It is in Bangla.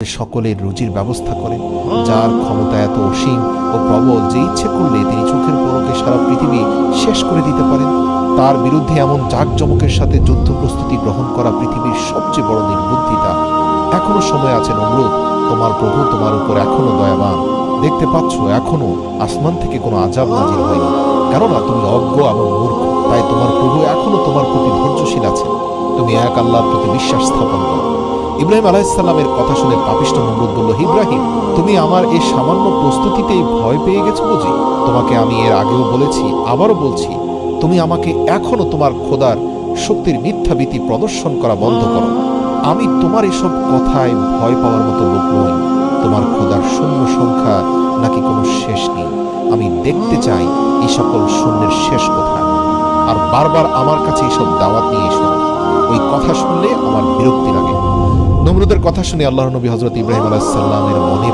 সকলের রুজির ব্যবস্থা করেন, যার ক্ষমতা এত অসীম ও প্রবল যে ইচ্ছে করলে তিনি চোখের পলকে সারা পৃথিবী শেষ করে দিতে পারেন। তার বিরুদ্ধে এমন জাঁকজমকের সাথে যুদ্ধ প্রস্তুতি গ্রহণ করা পৃথিবীর সবচেয়ে বড় নির্বুদ্ধিতা। এখনো সময় আছে নমরুদ, তোমার প্রভু তোমার উপর এখনো দয়াবান। দেখতে পাচ্ছ এখনো আসমান থেকে কোনো আযাব নাজিল হয়নি, কেননা তুমি অজ্ঞ এবং মূর্খ। তাই তোমার প্রভু এখনো তোমার প্রতি ধৈর্যশীল আছেন। তুমি এক আল্লাহর প্রতি বিশ্বাস স্থাপন করো। ইব্রাহিম আলাইহিসসালামের কথা শুনে পাপিষ্ঠ নমরুদ বলল, ইব্রাহিম, তুমি আমার এই সামান্য প্রস্তুতিতেই ভয় পেয়ে গেছো বুঝি? তোমাকে আমি এর আগেও বলেছি, আবারও বলছি, তুমি আমাকে এখনো তোমার খোদার শক্তির মিথ্যাভীতি প্রদর্শন করা বন্ধ করো। আমি তোমার এসব কথায় ভয় পাওয়ার মতো লোক নই। তোমার খোদার শূন্য সংখ্যা নাকি কোনো শেষ নেই। আমি দেখতে চাই এই সকল শূন্যের শেষ কোথায়। আর বারবার আমার কাছে এইসব দাওয়াত নিয়ে এসো। ওই কথা শুনলে আমার বিরক্তি লাগে। নমরুদের কথা শুনে আল্লাহর নবী হযরত ইব্রাহিম আলাইহিস সালামের মনে